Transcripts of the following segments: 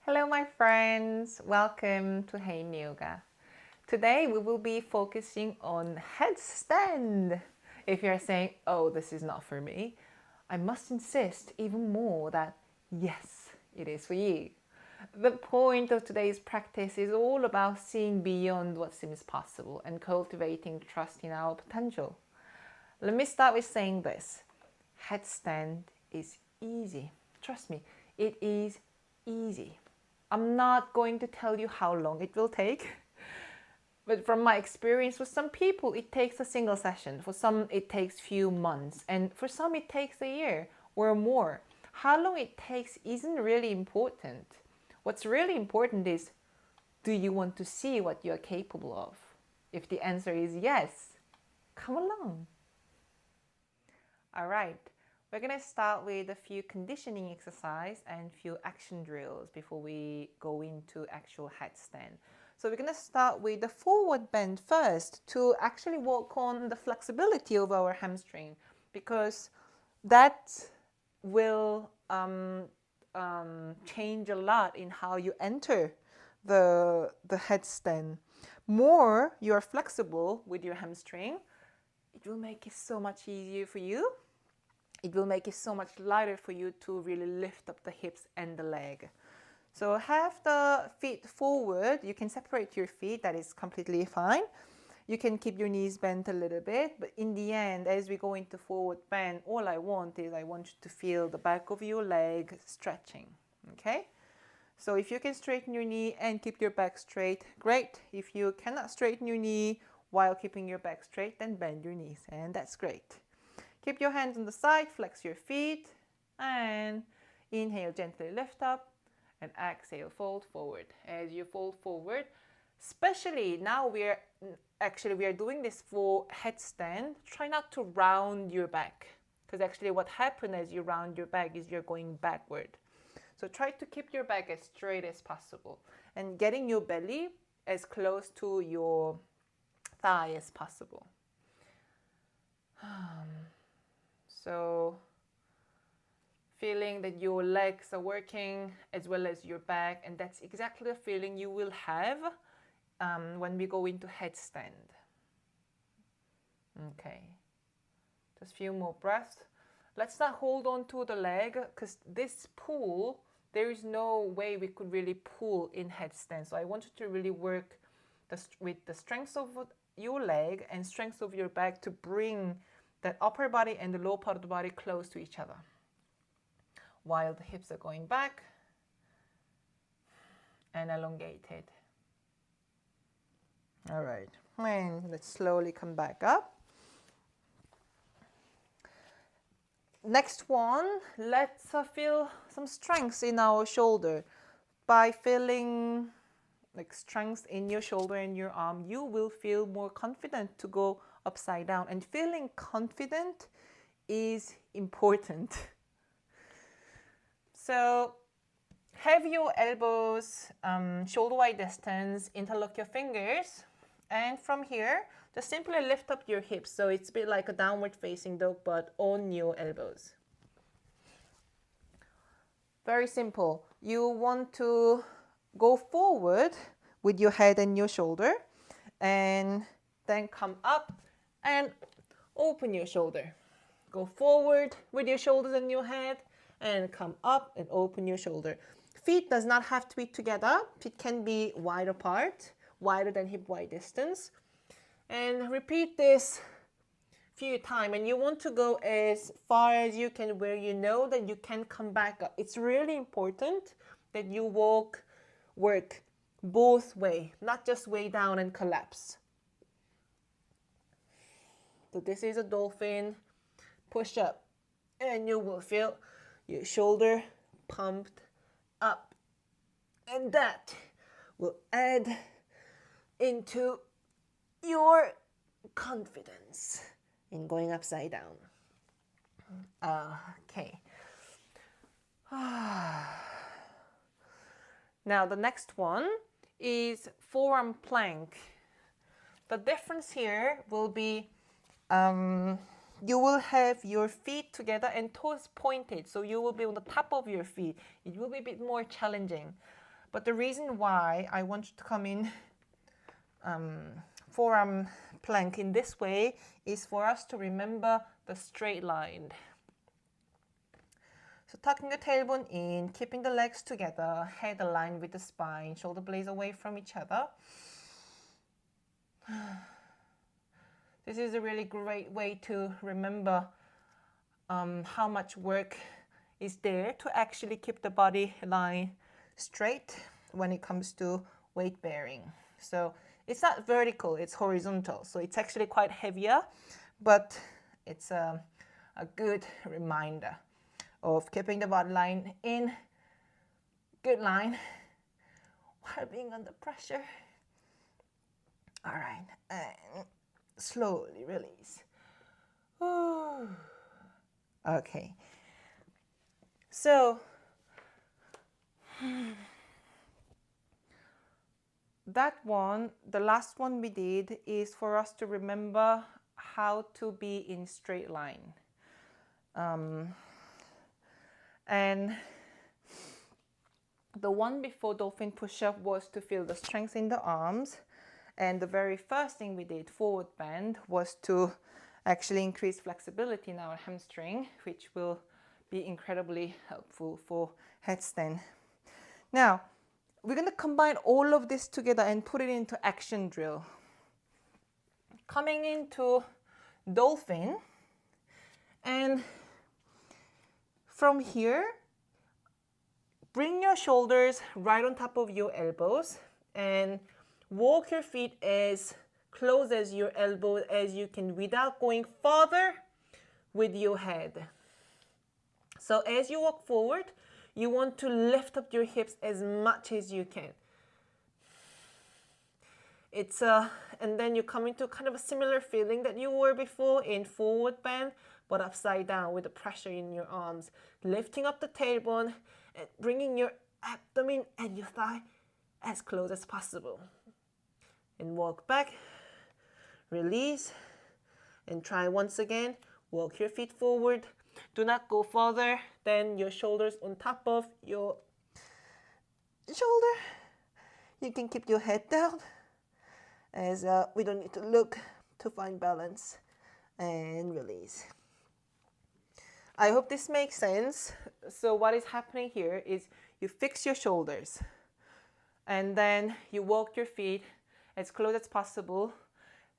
Hello my friends, welcome to Haein Yoga. Today we will be focusing on headstand. If you're saying, oh, this is not for me, I must insist even more that yes, it is for you. The point of today's practice is all about seeing beyond what seems possible and cultivating trust in our potential. Let me start with saying this. Headstand is easy. Trust me, it is easy. I'm not going to tell you how long it will take, but from my experience with some people, it takes a single session. For some, it takes few months, and for some, it takes a year or more. How long it takes isn't really important. What's really important is, do you want to see what you're capable of? If the answer is yes, come along. All right. We're going to start with a few conditioning exercise and few action drills before we go into actual headstand. So we're going to start with the forward bend first to actually work on the flexibility of our hamstring, because that will change a lot in how you enter the headstand. More you are flexible with your hamstring, it will make it so much easier for you. It will make it so much lighter for you to really lift up the hips and the leg. So have the feet forward. You can separate your feet. That is completely fine. You can keep your knees bent a little bit. But in the end, as we go into forward bend, all I want you to feel the back of your leg stretching. Okay? So if you can straighten your knee and keep your back straight, great. If you cannot straighten your knee while keeping your back straight, then bend your knees. And that's great. Keep your hands on the side, flex your feet, and inhale, gently lift up, and exhale, fold forward. As you fold forward, especially now we are doing this for headstand, try not to round your back, because actually what happens as you round your back is you're going backward. So try to keep your back as straight as possible and getting your belly as close to your thigh as possible. So feeling that your legs are working as well as your back, and that's exactly the feeling you will have when we go into headstand. Okay, just a few more breaths. Let's not hold on to the leg, because this pull, there is no way we could really pull in headstand. So I want you to really work with the strength of your leg and strength of your back to bring that upper body and the lower part of the body close to each other, while the hips are going back and elongated. All right, and let's slowly come back up. Next one, let's feel some strength in our shoulder. By feeling like strength in your shoulder and your arm, you will feel more confident to go upside down. And feeling confident is important. So have your elbows shoulder wide distance, interlock your fingers, and from here just simply lift up your hips, so it's a bit like a downward facing dog, but on your elbows. Very simple. You want to go forward with your head and your shoulder, and then come up and open your shoulder. Go forward with your shoulders and your head, and come up and open your shoulder. Feet does not have to be together. Feet can be wide apart, wider than hip wide distance. And repeat this a few times. And you want to go as far as you can, where you know that you can come back up. It's really important that you work both way, not just way down and collapse. So this is a dolphin push up, and you will feel your shoulder pumped up, and that will add into your confidence in going upside down. Okay. Now the next one is forearm plank. The difference here will be you will have your feet together and toes pointed, so you will be on the top of your feet. It will be a bit more challenging. But the reason why I want you to come in forearm plank in this way is for us to remember the straight line. So tucking the tailbone in, keeping the legs together, head aligned with the spine, shoulder blades away from each other. This is a really great way to remember how much work is there to actually keep the body line straight when it comes to weight bearing. So it's not vertical, it's horizontal. So it's actually quite heavier, but it's a good reminder of keeping the body line in good line while being under pressure. All right, and slowly release. Ooh. Okay, so that one, the last one we did, is for us to remember how to be in straight line. And the one before dolphin push-up was to feel the strength in the arms. And the very first thing we did, forward bend, was to actually increase flexibility in our hamstring, which will be incredibly helpful for headstand. Now, we're going to combine all of this together and put it into action drill. Coming into dolphin, and from here, bring your shoulders right on top of your elbows and walk your feet as close as your elbow as you can without going farther with your head. So as you walk forward, you want to lift up your hips as much as you can. And then you come into kind of a similar feeling that you were before in forward bend, but upside down with the pressure in your arms. Lifting up the tailbone and bringing your abdomen and your thigh as close as possible. And walk back, release, and try once again. Walk your feet forward. Do not go further than your shoulders on top of your shoulder. You can keep your head down, as we don't need to look to find balance, and release. I hope this makes sense. So what is happening here is you fix your shoulders and then you walk your feet as close as possible,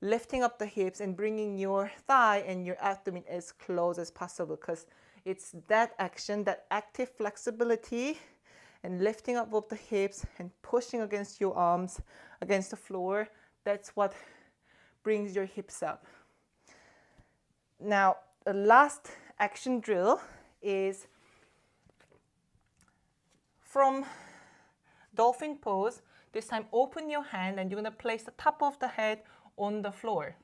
lifting up the hips and bringing your thigh and your abdomen as close as possible, because it's that action, that active flexibility and lifting up of the hips and pushing against your arms against the floor. That's what brings your hips up. Now, the last action drill is from dolphin pose. This time open your hand and you're going to place the top of the head on the floor.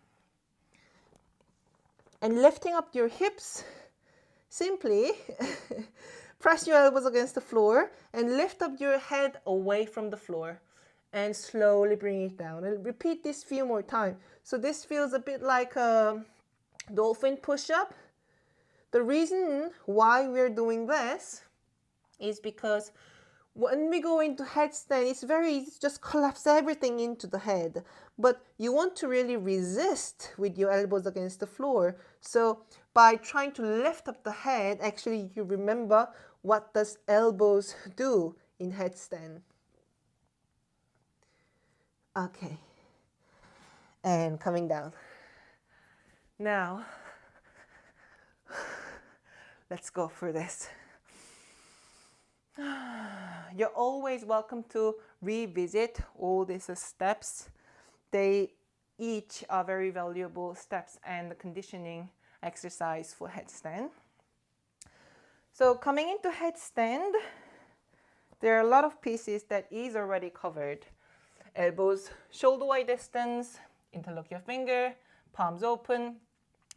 And lifting up your hips, simply press your elbows against the floor and lift up your head away from the floor and slowly bring it down. And repeat this few more times. So this feels a bit like a dolphin push-up. The reason why we're doing this is because when we go into headstand, it's very easy to just collapse everything into the head. But you want to really resist with your elbows against the floor. So by trying to lift up the head, actually you remember what does elbows do in headstand. Okay. And coming down. Now, let's go for this. You're always welcome to revisit all these steps. They each are very valuable steps and the conditioning exercise for headstand. So coming into headstand, there are a lot of pieces that is already covered. Elbows shoulder wide distance, interlock your finger, palms open,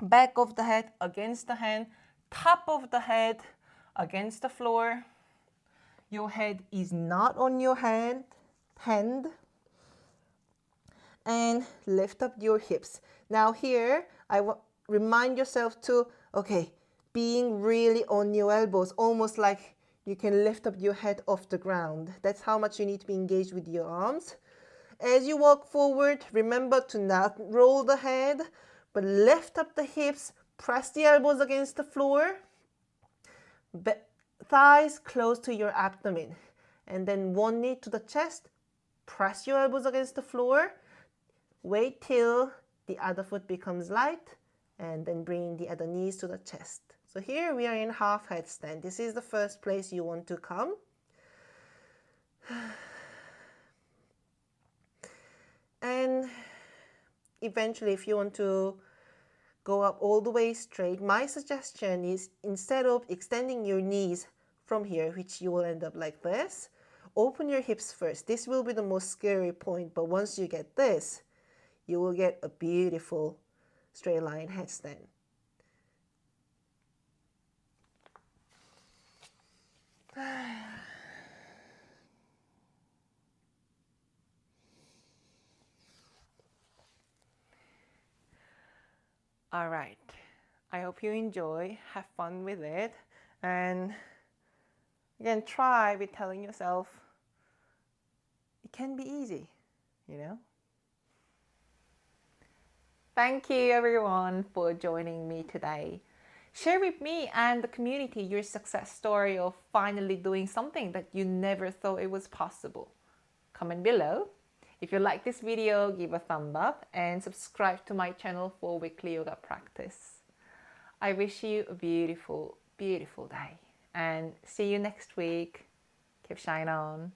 back of the head against the hand, top of the head against the floor. Your head is not on your hand, and lift up your hips. Now here, remind yourself to, okay, being really on your elbows, almost like you can lift up your head off the ground. That's how much you need to be engaged with your arms. As you walk forward, remember to not roll the head, but lift up the hips, press the elbows against the floor, thighs close to your abdomen, and then one knee to the chest, press your elbows against the floor, wait till the other foot becomes light, and then bring the other knees to the chest. So here we are in half headstand. This is the first place you want to come. And eventually, if you want to go up all the way straight, my suggestion is instead of extending your knees from here, which you will end up like this, open your hips first. This will be the most scary point, but once you get this, you will get a beautiful straight line headstand. All right. I hope you enjoy, have fun with it, and again, try with telling yourself it can be easy, you know? Thank you everyone for joining me today. Share with me and the community your success story of finally doing something that you never thought it was possible. Comment below. If you like this video, give a thumb up and subscribe to my channel for weekly yoga practice. I wish you a beautiful, beautiful day and see you next week. Keep shine on.